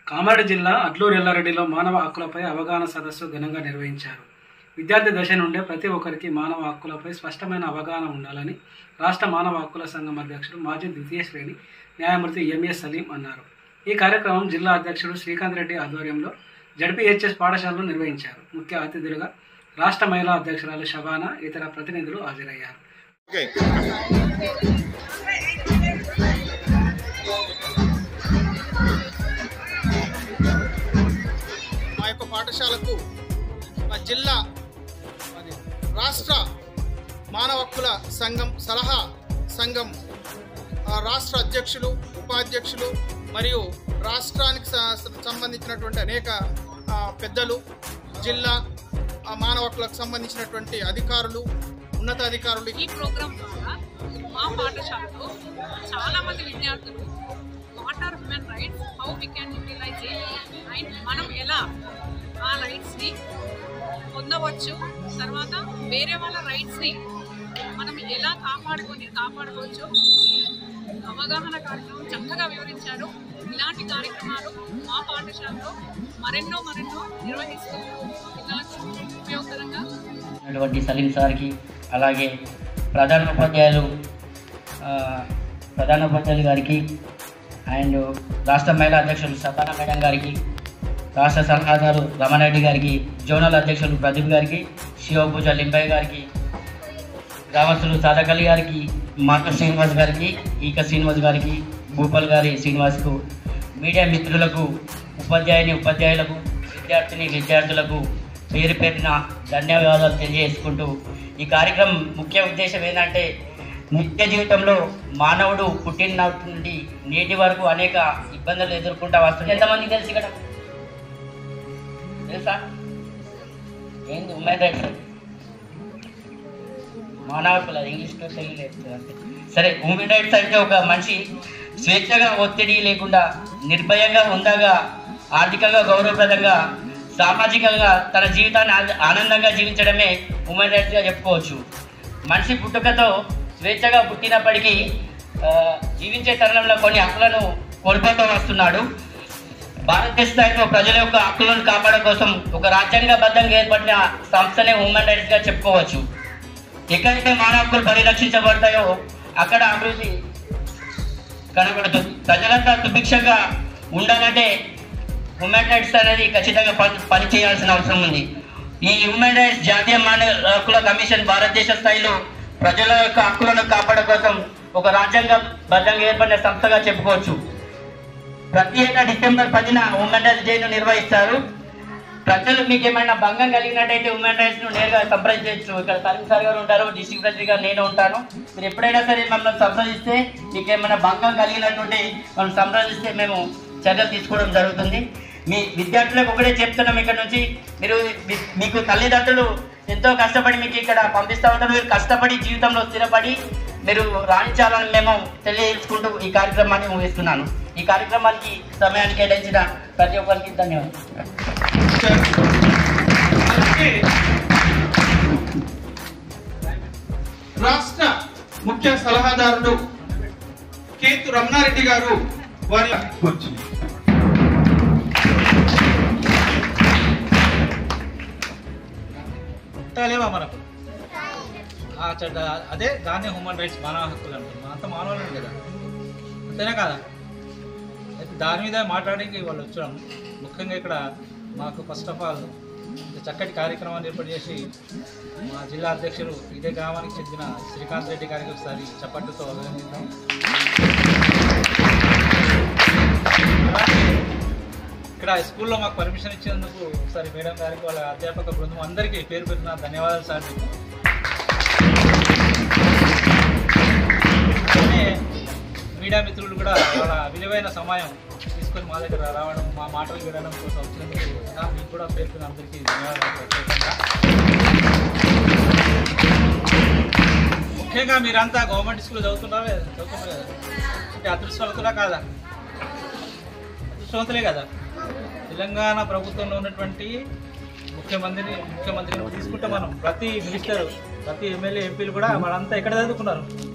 కామారెడ్డి జిల్లా అట్లూరు ఎల్లారెడ్డిలో మానవ హక్కులపై అవగాహన సదస్సు ఘనంగా నిర్వహించారు. విద్యార్థి దశ నుండే ప్రతి ఒక్కరికి మానవ హక్కులపై స్పష్టమైన అవగాహన ఉండాలని రాష్ట్ర మానవ హక్కుల సంఘం అధ్యక్షుడు మాజీ ద్వితీయ శ్రేణి న్యాయమూర్తి ఎంఎస్ సలీం అన్నారు. ఈ కార్యక్రమం జిల్లా అధ్యక్షుడు శ్రీకాంత్ రెడ్డి ఆధ్వర్యంలో జడ్పీహెచ్ఎస్ పాఠశాలలో నిర్వహించారు. ముఖ్య అతిథులుగా రాష్ట్ర మహిళా అధ్యక్షురాలు షబానా, ఇతర ప్రతినిధులు హాజరయ్యారు. మా యొక్క పాఠశాలకు మా జిల్లా రాష్ట్ర మానవ హక్కుల సంఘం సలహా సంఘం రాష్ట్ర అధ్యక్షులు, ఉపాధ్యక్షులు మరియు రాష్ట్రానికి సంబంధించినటువంటి అనేక పెద్దలు, జిల్లా మానవ హక్కులకు సంబంధించినటువంటి అధికారులు, ఉన్నతాధికారులు ఈ ప్రోగ్రాం ద్వారా మా పాఠశాలలో చాలామంది విద్యార్థులు what are human rights, how we can utilise it and మనం ఎలా ఆ రైట్స్ని పొందవచ్చు, తర్వాత వేరే వాళ్ళ రైట్స్ని మనం ఎలా కాపాడుకోవచ్చు అవగాహన కార్యక్రమం చక్కగా వివరించారు. ఇలాంటి కార్యక్రమాలు మా పాఠశాలలో మరెన్నో నిర్వహిస్తూ పిల్లలకు ఉపయోగకరంగా సలీం సార్కి, అలాగే ప్రధానోపాధ్యాయులు గారికి అండ్ రాష్ట్ర మహిళా అధ్యక్షులు షబానా మేడం గారికి, రాష్ట్ర సలహాదారు రమణరెడ్డి గారికి, జోనల్ అధ్యక్షులు ప్రదీప్ గారికి, శివపూజ లింబయ్య గారికి, గ్రామస్తులు సాదకలి గారికి, మాక శ్రీనివాస్ గారికి, ఈక శ్రీనివాస్ గారికి, భూపాల్ గారి శ్రీనివాస్కు, మీడియా మిత్రులకు, ఉపాధ్యాయులకు, విద్యార్థులకు పేరు పేరున ధన్యవాదాలు తెలియజేసుకుంటూ, ఈ కార్యక్రమం ముఖ్య ఉద్దేశం ఏంటంటే నిత్య జీవితంలో మానవుడు పుట్టిననాటి నుండి నేటి వరకు అనేక ఇబ్బందులు ఎదుర్కొంటూ వస్తుంది. ఎంతమందికి తెలుసు ఇక్కడ? తెలుసా ఏంది హ్యూమన్ రైట్స్? మానవ హక్కులు, ఇంగ్లీష్ టు తెలియలేదు. సరే, హ్యూమన్ రైట్స్ అంటే ఒక మనిషి స్వేచ్ఛగా, ఒత్తిడి లేకుండా, నిర్భయంగా, హుందాగా, ఆర్థికంగా గౌరవప్రదంగా, సామాజికంగా తన జీవితాన్ని ఆనందంగా జీవించడమే హ్యూమన్ రైట్స్గా చెప్పుకోవచ్చు. మనిషి పుట్టుకతో స్వేచ్ఛగా పుట్టినప్పటికీ జీవించే తరుణంలో కొన్ని హక్కులను కోల్పోతూ వస్తున్నాడు. భారతదేశ స్థాయిలో ప్రజల యొక్క హక్కులను కాపాడడం కోసం ఒక రాజ్యాంగబద్ధంగా ఏర్పడిన సంస్థనే హ్యూమన్ రైట్స్గా చెప్పుకోవచ్చు. ఎక్కడైతే మానవ హక్కులు పరిరక్షించబడతాయో అక్కడ అభివృద్ధి కనబడుతుంది. ప్రజలంతా సుభిక్షంగా ఉండాలంటే హ్యూమన్ రైట్స్ అనేది ఖచ్చితంగా పనిచేయాల్సిన అవసరం ఉంది. ఈ హ్యూమన్ రైట్స్ జాతీయ మానవ హక్కుల కమిషన్ భారతదేశ స్థాయిలో ప్రజల యొక్క హక్కులను కాపాడడం కోసం ఒక రాజ్యాంగబద్ధంగా ఏర్పడిన సంస్థగా చెప్పుకోవచ్చు. ప్రతి ఏటా డిసెంబర్ 10న హ్యూమన్ రైట్స్ డేను నిర్వహిస్తారు. ప్రజలు మీకు ఏమైనా భంగం కలిగినట్టయితే హ్యూమన్ రైట్స్ను నేరుగా సంప్రదించవచ్చు. ఇక్కడ సలీం సార్ గారు ఉంటారు, డిస్ట్రిక్ట్ ప్రెసిడెంట్ గారు నేను ఉంటాను. మీరు ఎప్పుడైనా సరే మమ్మల్ని సంప్రదిస్తే, మీకు ఏమైనా భంగం కలిగినటువంటి మనం సంప్రదిస్తే మేము చర్యలు తీసుకోవడం జరుగుతుంది. మీ విద్యార్థులకు ఒకటే చెప్తున్నాం, ఇక్కడ నుంచి మీకు తల్లిదండ్రులు ఎంతో కష్టపడి మీకు ఇక్కడ పంపిస్తూ ఉంటారు. మీరు కష్టపడి జీవితంలో స్థిరపడి మీరు రాణించాలని మేము తెలియజేసుకుంటూ ఈ కార్యక్రమాన్ని ముగిస్తున్నాను. ఈ కార్యక్రమానికి సమయాన్ని కేటాయించిన ప్రతి ఒక్కరికి ధన్యవాదాలు. రాష్ట్ర ముఖ్య సలహాదారులు కేతు రమణారెడ్డి గారు వారి లేవా మనకు అదే దాన్ని హ్యూమన్ రైట్స్, మానవ హక్కులు అంటారు. అంత మానవులు కదా, అంతేనా కాదా? అయితే దాని మీద మాట్లాడడానికి వాళ్ళు వచ్చాం. ముఖ్యంగా ఇక్కడ మాకు ఫస్ట్ ఆఫ్ ఆల్ చక్కటి కార్యక్రమాన్ని ఏర్పాటు చేసి మా జిల్లా అధ్యక్షులు ఇదే గ్రామానికి చెందిన శ్రీకాంత్ రెడ్డి గారికి ఒకసారి చప్పట్లతో అభినందిద్దాం. ఇక్కడ స్కూల్లో మాకు పర్మిషన్ ఇచ్చేందుకు ఒకసారి మేడం గారికి, వాళ్ళ అధ్యాపక బృందం అందరికీ పేరు పెట్టిన ధన్యవాదాలు సార్. మీడియా మిత్రులు కూడా వాళ్ళ విలువైన సమయం తీసుకొని మా దగ్గర రావడం, మా మాటలు వినడం కోసం వచ్చినందుకు మీకు కూడా పేర్కొన్న అందరికీ ధన్యవాదాలు. ముఖ్యంగా మీరంతా గవర్నమెంట్ స్కూల్ చదువుతున్నారు కదా, అంటే అదృష్టవంతులా కాదా? అదృష్టవంతులే కదా. తెలంగాణ ప్రభుత్వంలో ఉన్నటువంటి ముఖ్యమంత్రిని తీసుకుంటే మనం ప్రతి మినిస్టర్, ప్రతి ఎమ్మెల్యే, ఎంపీలు కూడా వాళ్ళంతా ఎక్కడ చదువుకున్నారు?